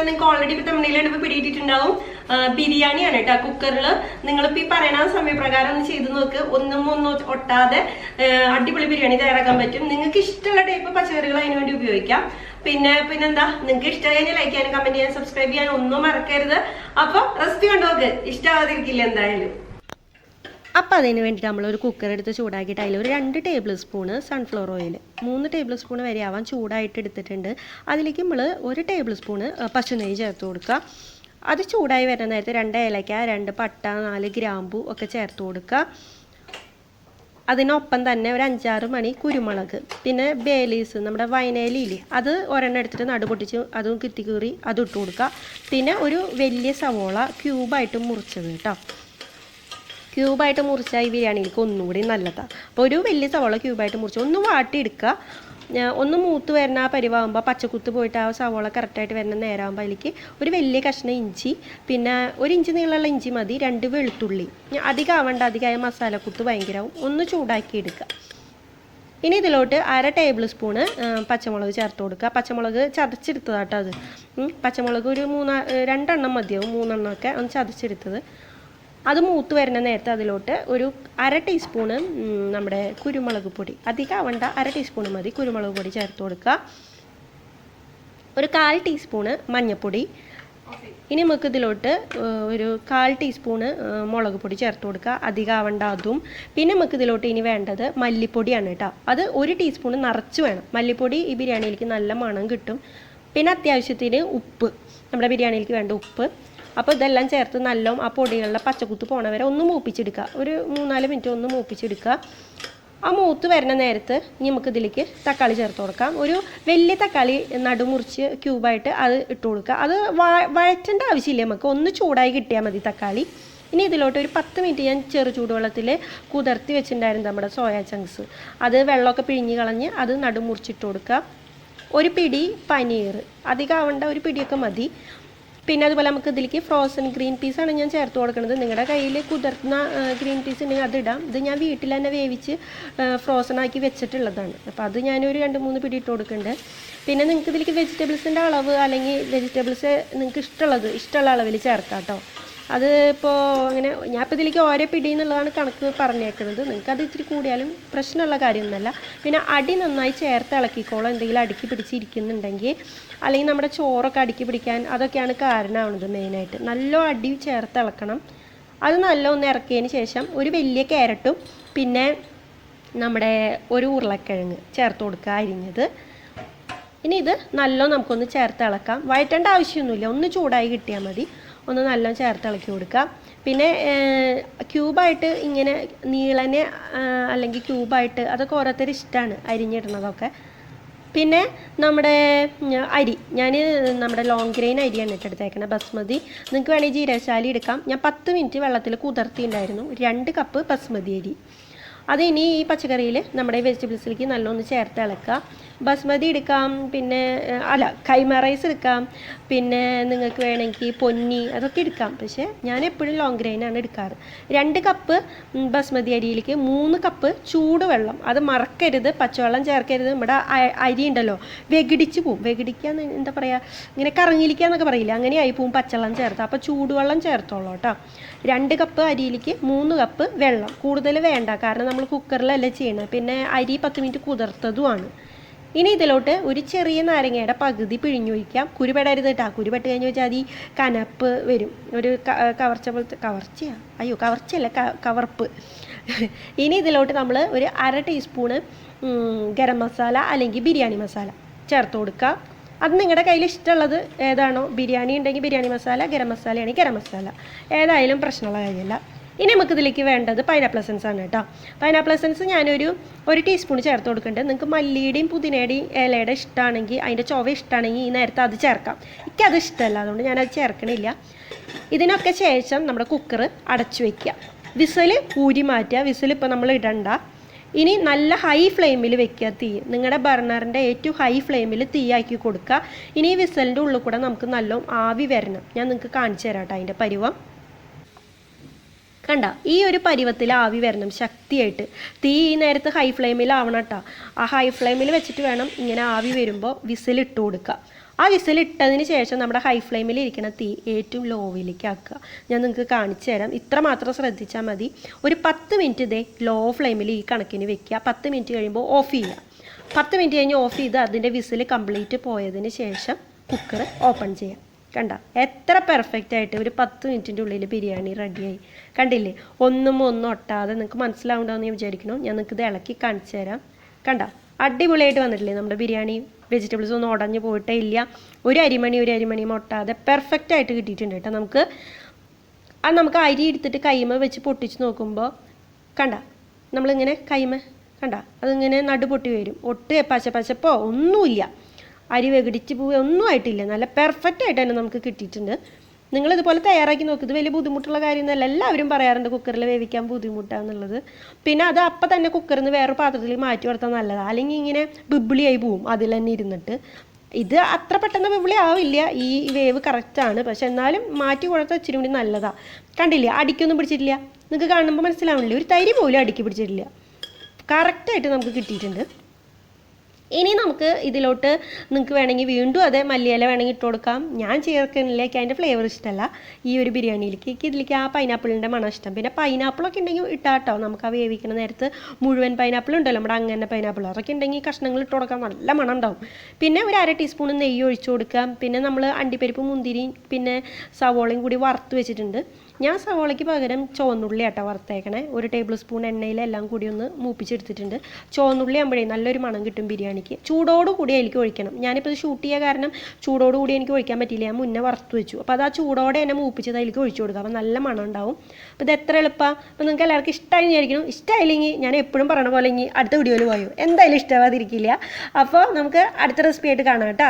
നിങ്ങൾക്ക് ഓൾറെഡി ഇപ്പോൾ തമിഴിലാണ് ഇപ്പോൾ പിടിയിട്ടിട്ടുണ്ടാവും. ബിരിയാണിയാണ് കേട്ടോ. കുക്കറിൽ നിങ്ങളിപ്പോൾ ഈ പറയുന്ന സമയപ്രകാരം ഒന്ന് ചെയ്ത് നോക്ക്. ഒന്നും ഒട്ടാതെ അടിപൊളി ബിരിയാണി തയ്യാറാക്കാൻ പറ്റും. നിങ്ങൾക്ക് ഇഷ്ടമുള്ള ടൈപ്പ് പച്ചക്കറികൾ അതിന് വേണ്ടി ഉപയോഗിക്കാം. പിന്നെന്താ, നിങ്ങൾക്ക് ഇഷ്ടമായി ലൈക്ക് ചെയ്യാനും കമന്റ് ചെയ്യാനും സബ്സ്ക്രൈബ് ചെയ്യാനും ഒന്നും മറക്കരുത്. അപ്പൊ റെസിപ്പി കണ്ടോക്ക്, ഇഷ്ടമാവാതിരിക്കില്ല എന്തായാലും. അപ്പം അതിന് വേണ്ടിയിട്ട് നമ്മളൊരു കുക്കർ എടുത്ത് ചൂടാക്കിയിട്ട് അതിൽ ഒരു 2 table spoon sunflower oil, 3 table spoon വരെ ആവാൻ ചൂടായിട്ട് എടുത്തിട്ടുണ്ട്. അതിലേക്ക് നമ്മൾ 1 ടേബിൾ സ്പൂണ് പശുനെയ്യ് ചേർത്ത് കൊടുക്കുക. അത് ചൂടായി വരുന്ന നേരത്തെ 2 ഏലക്ക, 2 പട്ട, 4 ഗ്രാമ്പു ഒക്കെ ചേർത്ത് കൊടുക്കുക. അതിനൊപ്പം തന്നെ ഒരു 5-6 മണി കുരുമുളക്, പിന്നെ ബേലീസ്, നമ്മുടെ വൈനയിലില്ലേ, അത് ഒരെണ്ണം എടുത്തിട്ട് നടുപൊട്ടിച്ച് അതും കിത്തിക്കീറി അത് ഇട്ട് കൊടുക്കുക. പിന്നെ ഒരു വലിയ സവോള ക്യൂബായിട്ട് മുറിച്ചത് കേട്ടോ. ക്യൂബായിട്ട് മുറിച്ചാൽ ഈ ബിരിയാണിയിലേക്ക് ഒന്നുകൂടി നല്ലതാണ്. അപ്പോൾ ഒരു വലിയ സവോള ക്യൂബായിട്ട് മുറിച്ച് ഒന്ന് വാട്ടിയെടുക്കുക. ഒന്ന് മൂത്ത് വരുന്ന ആ പരിവാകുമ്പോൾ പച്ചക്കുത്ത് പോയിട്ട് ആ സവോള കറക്റ്റായിട്ട് വരുന്ന നേരമാകുമ്പോൾ അതിലേക്ക് ഒരു വലിയ കഷ്ണം ഇഞ്ചി, പിന്നെ 1 ഇഞ്ച് നീളമുള്ള ഇഞ്ചി മതി, 2 വെളുത്തുള്ളി. അധികം ആവേണ്ട, അധികമായ മസാലക്കുത്ത് ഭയങ്കരമാവും. ഒന്ന് ചൂടാക്കി എടുക്കുക. ഇനി ഇതിലോട്ട് 1/2 ടേബിൾ സ്പൂണ് പച്ചമുളക് ചേർത്ത് കൊടുക്കുക. പച്ചമുളക് ചതച്ചെടുത്തതാട്ടോ അത്. പച്ചമുളക് ഒരു 2 എണ്ണം മതിയാവും, 3 എണ്ണമൊക്കെ ഒന്ന് ചതച്ചെടുത്തത്. അത് മൂത്ത് വരുന്ന നേരത്തെ അതിലോട്ട് ഒരു 1/2 ടീസ്പൂണ് നമ്മുടെ കുരുമുളക് പൊടി, അധികം ആവണ്ട, 1/2 ടീസ്പൂണ് മതി, കുരുമുളക് പൊടി ചേർത്ത് കൊടുക്കുക. ഒരു 1/4 ടീസ്പൂണ് മഞ്ഞൾപ്പൊടി. ഇനി നമുക്ക് ഇതിലോട്ട് ഒരു 1/4 ടീസ്പൂണ് മുളക് പൊടി ചേർത്ത് കൊടുക്കുക, അധികം ആവണ്ട അതും. പിന്നെ നമുക്ക് ഇതിലോട്ട് ഇനി വേണ്ടത് മല്ലിപ്പൊടിയാണ് കേട്ടോ. അത് 1 ടീസ്പൂണ് നിറച്ച് വേണം. മല്ലിപ്പൊടി ഈ ബിരിയാണിയിലേക്ക് നല്ല മണം കിട്ടും. പിന്നെ അത്യാവശ്യത്തിന് ഉപ്പ്, നമ്മുടെ ബിരിയാണിയിലേക്ക് വേണ്ട ഉപ്പ്. അപ്പോൾ ഇതെല്ലാം ചേർത്ത് നല്ലോണം ആ പൊടികളുടെ പച്ചക്കുത്ത് പോണ വരെ ഒന്ന് മൂപ്പിച്ചെടുക്കുക. ഒരു 3-4 മിനിറ്റ് ഒന്ന് മൂപ്പിച്ചെടുക്കുക. ആ മൂത്ത് വരുന്ന നേരത്ത് നമുക്ക് ഇതിലേക്ക് തക്കാളി ചേർത്ത് കൊടുക്കാം. ഒരു വലിയ തക്കാളി നടുമുറിച്ച് ക്യൂബായിട്ട് അത് ഇട്ട് കൊടുക്കുക. അത് വഴറ്റേണ്ട ആവശ്യമില്ല, നമുക്ക് ഒന്ന് ചൂടായി കിട്ടിയാൽ മതി തക്കാളി. ഇനി ഇതിലോട്ട് ഒരു 10 മിനിറ്റ് ഞാൻ ചെറു ചൂടുവെള്ളത്തിൽ കുതിർത്തി വെച്ചിട്ടുണ്ടായിരുന്നു നമ്മുടെ സോയ ചങ്ക്സ്. അത് വെള്ളമൊക്കെ പിഴിഞ്ഞ് കളഞ്ഞ് അത് നടുമുറിച്ചിട്ട് കൊടുക്കുക. ഒരു പിടി പനീർ, അധികം ആവേണ്ട, ഒരു പിടിയൊക്കെ മതി. പിന്നെ അതുപോലെ നമുക്ക് ഇതിലേക്ക് ഫ്രോസൺ ഗ്രീൻ പീസാണ് ഞാൻ ചേർത്ത് കൊടുക്കുന്നത്. നിങ്ങളുടെ കയ്യിൽ കുതിർന്ന ഗ്രീൻ പീസ് ഉണ്ടെങ്കിൽ അതിടാം. ഇത് ഞാൻ വീട്ടിൽ തന്നെ വേവിച്ച് ഫ്രോസൺ ആക്കി വെച്ചിട്ടുള്ളതാണ്. അപ്പോൾ അത് ഞാനൊരു 2-3 പിടി ഇട്ട് കൊടുക്കുന്നുണ്ട്. പിന്നെ നിങ്ങൾക്ക് ഇതിലേക്ക് വെജിറ്റബിൾസിൻ്റെ അളവ് അല്ലെങ്കിൽ വെജിറ്റബിൾസ് നിങ്ങൾക്ക് ഇഷ്ടമുള്ള അളവിൽ ചേർക്കാം കേട്ടോ. അത് ഇപ്പോൾ അങ്ങനെ ഞാൻ ഇപ്പോൾ ഇതിലേക്ക് ഓരോ പിടി എന്നുള്ളതാണ് കണക്ക് പറഞ്ഞേക്കുന്നത്. നിങ്ങൾക്ക് അത് ഇത്തിരി കൂടിയാലും പ്രശ്നമുള്ള കാര്യമൊന്നുമല്ല. പിന്നെ അടി നന്നായി ചേർത്ത് ഇളക്കിക്കോളാം. എന്തെങ്കിലും അടുക്കി പിടിച്ചിരിക്കുന്നുണ്ടെങ്കിൽ, അല്ലെങ്കിൽ നമ്മുടെ ചോറൊക്കെ അടുക്കി പിടിക്കാൻ അതൊക്കെയാണ് കാരണമാവുന്നത് മെയിനായിട്ട്. നല്ല അടി ചേർത്ത് ഇളക്കണം. അത് നല്ല ഒന്ന് ഇറക്കിയതിന് ശേഷം ഒരു വലിയ ക്യാരറ്റും പിന്നെ നമ്മുടെ ഒരു ഉരുളക്കിഴങ്ങ് ചേർത്ത് കൊടുക്കുക, അരിഞ്ഞത്. ഇനി ഇത് നല്ല നമുക്കൊന്ന് ചേർത്ത് ഇളക്കാം. വഴറ്റേണ്ട ആവശ്യമൊന്നുമില്ല, ഒന്ന് ചൂടായി കിട്ടിയാൽ മതി. ഒന്ന് നല്ല ചേർത്ത് ഇളക്കി കൊടുക്കുക. പിന്നെ ക്യൂബായിട്ട് ഇങ്ങനെ നീളനെ അല്ലെങ്കിൽ ക്യൂബായിട്ട് അതൊക്കെ ഓരോരുത്തർ ഇഷ്ടമാണ് അരിഞ്ഞിടുന്നതൊക്കെ. പിന്നെ നമ്മുടെ അരി, ഞാൻ നമ്മുടെ ലോങ് ഗ്രെയിൻ അരിയാണ് ഇട്ടെടുത്തേക്കുന്നത്, ബസ്മതി. നിങ്ങൾക്ക് വേണമെങ്കിൽ ജീരകശാലി എടുക്കാം. ഞാൻ 10 മിനിറ്റ് വെള്ളത്തിൽ കുതിർത്തിയിട്ടുണ്ടായിരുന്നു. 2 കപ്പ് ബസ്മതി അരി. അത് ഇനി ഈ പച്ചക്കറിയിൽ നമ്മുടെ വെജിറ്റബിൾസിലേക്ക് നല്ലോണം ചേർത്ത് ഇളക്കുക. ബസ്മതി എടുക്കാം, പിന്നെ കൈമ റൈസ് എടുക്കാം, പിന്നെ നിങ്ങൾക്ക് വേണമെങ്കിൽ പൊന്നി അതൊക്കെ എടുക്കാം. പക്ഷേ ഞാൻ എപ്പോഴും ലോങ് ഗ്രെയിനാണ് എടുക്കാറ്. 2 കപ്പ് ബസ്മതി അരിയിലേക്ക് 3 കപ്പ് ചൂടുവെള്ളം, അത് മറക്കരുത്, പച്ചവെള്ളം ചേർക്കരുത്. നമ്മുടെ അരി ഉണ്ടല്ലോ വെകിടിച്ച് പോവും. വെകിടിക്കാന്ന് എന്താ പറയുക, ഇങ്ങനെ കറങ്ങിലിക്കാന്നൊക്കെ പറയില്ല, അങ്ങനെയായി പോവും പച്ചവെള്ളം ചേർത്ത്. അപ്പോൾ ചൂടുവെള്ളം ചേർത്തോളൂ കേട്ടോ. 2 കപ്പ് അരിയിലേക്ക് 3 കപ്പ് വെള്ളം. കൂടുതൽ വേണ്ട, കാരണം നമ്മൾ കുക്കറിലല്ല ചെയ്യണത്. പിന്നെ അരി 10 മിനിറ്റ് കുതിർത്തതുമാണ്. ഇനി ഇതിലോട്ട് ഒരു ചെറിയ നാരങ്ങയുടെ പകുതി പിഴിഞ്ഞൊഴിക്കാം. കുരുപെടരുത് കേട്ടോ. കുരുപെട്ട് കഴിഞ്ഞ് വെച്ചാൽ അത് ഈ കനപ്പ് വരും, ഒരു കവർച്ച പോലത്തെ. കവർച്ചയല്ല, കവർപ്പ്. ഇനി ഇതിലോട്ട് നമ്മൾ ഒരു 1/2 ടീസ്പൂണ് ഗരം മസാല അല്ലെങ്കിൽ ബിരിയാണി മസാല ചേർത്ത് കൊടുക്കുക. അത് നിങ്ങളുടെ കയ്യിൽ ഇഷ്ടമുള്ളത് ഏതാണോ, ബിരിയാണി ഉണ്ടെങ്കിൽ ബിരിയാണി മസാല, ഗരം മസാലയാണെങ്കിൽ ഗരം മസാല, ഏതായാലും പ്രശ്നമുള്ള കാര്യമില്ല. ഇനി നമുക്ക് ഇതിലേക്ക് വേണ്ടത് പൈനാപ്പിൾ എസൻസ് ആണ് കേട്ടോ. പൈനാപ്പിൾ എസൻസ് ഞാനൊരു 1 ടീസ്പൂൺ ചേർത്ത് കൊടുക്കുന്നുണ്ട്. നിങ്ങൾക്ക് മല്ലിയുടെയും പുതിനയുടെയും ഇലയുടെ ഇഷ്ടമാണെങ്കിൽ, അതിൻ്റെ ചൊവ ഇഷ്ടമാണെങ്കിൽ ഈ നേരത്തെ അത് ചേർക്കാം. എനിക്കത് ഇഷ്ടമല്ല, അതുകൊണ്ട് ഞാനത് ചേർക്കണില്ല. ഇതിനൊക്കെ ശേഷം നമ്മുടെ കുക്കർ അടച്ചു വയ്ക്കുക. വിസിൽ ഊരി മാറ്റുക. വിസിൽ ഇപ്പോൾ നമ്മൾ ഇടണ്ട. ഇനി നല്ല ഹൈ ഫ്ലെയിമിൽ വെക്കുക തീ. നിങ്ങളുടെ ബർണറിൻ്റെ ഏറ്റവും ഹൈ ഫ്ലെയിമിൽ തീയാക്കി കൊടുക്കുക. ഇനി ഈ വിസലിൻ്റെ ഉള്ളിൽ കൂടെ നമുക്ക് നല്ല ആവി വരണം. ഞാൻ നിങ്ങൾക്ക് കാണിച്ചു തരാം കേട്ടോ അതിൻ്റെ പരുവം. കണ്ട, ഈ ഒരു പരുവത്തിൽ ആവി വരണം ശക്തിയായിട്ട്. തീ ഈ നേരത്ത് ഹൈ ഫ്ലെയിമിലാവണം കേട്ടോ. ആ ഹൈ ഫ്ലെയിമിൽ വെച്ചിട്ട് വേണം ഇങ്ങനെ ആവി വരുമ്പോൾ വിസിലിട്ട് കൊടുക്കുക. ആ വിസിലിട്ടതിന് ശേഷം നമ്മുടെ ഹൈ ഫ്ലെയിമിൽ ഇരിക്കുന്ന തീ ഏറ്റവും ലോവിലേക്ക് ആക്കുക. ഞാൻ നിങ്ങൾക്ക് കാണിച്ചു തരാം. ഇത്ര മാത്രം ശ്രദ്ധിച്ചാൽ മതി. ഒരു 10 മിനിറ്റ് ഇതേ ലോ ഫ്ലെയിമിൽ ഈ കണക്കിന് വെക്കുക. 10 മിനിറ്റ് കഴിയുമ്പോൾ ഓഫ് ചെയ്യുക. 10 മിനിറ്റ് കഴിഞ്ഞ് ഓഫ് ചെയ്ത് അതിൻ്റെ വിസിൽ കംപ്ലീറ്റ് പോയതിന് ശേഷം കുക്കർ ഓപ്പൺ ചെയ്യാം. കണ്ട എത്ര പെർഫെക്റ്റ് ആയിട്ട് ഒരു 10 മിനിറ്റിൻ്റെ ഉള്ളിൽ ബിരിയാണി റെഡിയായി. കണ്ടില്ലേ, ഒന്നും ഒട്ടാതെ. നിങ്ങൾക്ക് മനസ്സിലാവുണ്ടാവുമെന്ന് ഞാൻ വിചാരിക്കുന്നു. ഞാൻ നിങ്ങൾക്ക് ഇത് ഇളക്കി കാണിച്ചു തരാം. കണ്ട അടിപൊളിയായിട്ട് വന്നിട്ടില്ലേ നമ്മുടെ ബിരിയാണി. വെജിറ്റബിൾസ് ഒന്നും ഉടഞ്ഞു പോയിട്ടേ ഇല്ല. ഒരു അരിമണിയും ഒട്ടാതെ പെർഫെക്റ്റ് ആയിട്ട് കിട്ടിയിട്ടുണ്ട് കേട്ടോ. നമുക്ക് അരി എടുത്തിട്ട് കൈമ വെച്ച് പൊട്ടിച്ച് നോക്കുമ്പോൾ കണ്ട നമ്മളിങ്ങനെ കൈമ കണ്ട അതിങ്ങനെ നടുപൊട്ടി വരും. ഒട്ട് പച്ചപ്പോ ഒന്നുമില്ല. അരി വെകിടിച്ച് പോവുക ഒന്നും ആയിട്ടില്ല. നല്ല പെർഫെക്റ്റ് ആയിട്ട് തന്നെ നമുക്ക് കിട്ടിയിട്ടുണ്ട്. നിങ്ങളിതുപോലെ തയ്യാറാക്കി നോക്കുക. ഇത് വലിയ ബുദ്ധിമുട്ടുള്ള കാര്യമൊന്നുമല്ല. എല്ലാവരും പറയാറുണ്ട് കുക്കറിൽ വേവിക്കാൻ ബുദ്ധിമുട്ടാണെന്നുള്ളത്. പിന്നെ അത് അപ്പം തന്നെ കുക്കറിൽ നിന്ന് വേറെ പാത്രത്തിൽ മാറ്റി കൊടുത്താൽ നല്ലതാണ്. അല്ലെങ്കിൽ ഇങ്ങനെ ബിബിളിയായി പോവും അതിൽ തന്നെ ഇരുന്നിട്ട്. ഇത് അത്ര പെട്ടെന്ന് ബിബിളി ആവില്ല. ഈ വേവ് കറക്റ്റാണ്. പക്ഷെ എന്നാലും മാറ്റി കൊടുത്താൽ ഇച്ചിരി കൂടി നല്ലതാണ്. കണ്ടില്ല, അടിക്കൊന്നും പിടിച്ചിട്ടില്ല. നിങ്ങൾക്ക് കാണുമ്പോൾ മനസ്സിലാവണില്ലേ, ഒരു തരി പോലും അടുക്കി പിടിച്ചിട്ടില്ല. കറക്റ്റായിട്ട് നമുക്ക് കിട്ടിയിട്ടുണ്ട്. ഇനി നമുക്ക് ഇതിലോട്ട് നിങ്ങൾക്ക് വേണമെങ്കിൽ വീണ്ടും അതേ മല്ലിയില വേണമെങ്കിൽ ഇട്ട് കൊടുക്കാം. ഞാൻ ചേർക്കുന്നില്ലേക്ക് അതിൻ്റെ ഫ്ലേവർ ഇഷ്ടമല്ല ഈ ഒരു ബിരിയാണിയിലേക്ക്. ഇതിലേക്ക് ആ പൈനാപ്പിളിൻ്റെ മണം ഇഷ്ടം. പിന്നെ പൈനാപ്പിളൊക്കെ ഉണ്ടെങ്കിൽ ഇട്ടാട്ടോ. നമുക്ക് ആ വേവിക്കുന്ന നേരത്ത് മുഴുവൻ പൈനാപ്പിൾ ഉണ്ടല്ലോ, നമ്മുടെ അങ്ങനെ പൈനാപ്പിൾ, അതൊക്കെ ഉണ്ടെങ്കിൽ കഷ്ണങ്ങൾ ഇട്ട് കൊടുക്കാം, നല്ല മണം ഉണ്ടാവും. പിന്നെ ഒരു 1/2 ടീസ്പൂൺ നെയ്യ് ഒഴിച്ചു കൊടുക്കാം. പിന്നെ നമ്മൾ അണ്ടിപ്പരിപ്പ്, മുന്തിരി, പിന്നെ സവോളയും കൂടി വറുത്ത് വെച്ചിട്ടുണ്ട്. ഞാൻ സവോളയ്ക്ക് പകരം ചുവന്നുള്ളി ആട്ടോ വറുത്തേക്കണേ. 1 ടേബിൾ സ്പൂൺ എണ്ണയിലെല്ലാം കൂടി ഒന്ന് മൂപ്പിച്ചെടുത്തിട്ടുണ്ട്. ചുവന്നുള്ളി ആകുമ്പോഴേ നല്ലൊരു മണം കിട്ടും ബിരിയാണിക്ക്. ചൂടോടുകൂടി എനിക്ക് ഒഴിക്കണം. ഞാനിപ്പോൾ ഇത് ഷൂട്ട് ചെയ്യുക കാരണം ചൂടോടുകൂടി എനിക്ക് ഒഴിക്കാൻ പറ്റില്ല. ഞാൻ മുന്നേ വറുത്ത് വെച്ചു. അപ്പോൾ അത് ആ ചൂടോടെ തന്നെ മൂപ്പിച്ചത് അതിലേക്ക് ഒഴിച്ചു കൊടുക്കുക. അപ്പോൾ നല്ല മണം ഉണ്ടാവും. അപ്പോൾ ഇത് എത്ര എളുപ്പമാണ്. അപ്പോൾ നിങ്ങൾക്ക് എല്ലാവർക്കും ഇഷ്ടമായി വിചാരിക്കണം. ഇഷ്ടമായില്ലെങ്കിൽ ഞാൻ എപ്പോഴും പറയണ പോലെ ഇനി അടുത്ത വീഡിയോയിൽ പോയോ എന്തായാലും ഇഷ്ടമാവാതിരിക്കില്ല. അപ്പോൾ നമുക്ക് അടുത്ത റെസിപ്പി ആയിട്ട് കാണാം കേട്ടോ.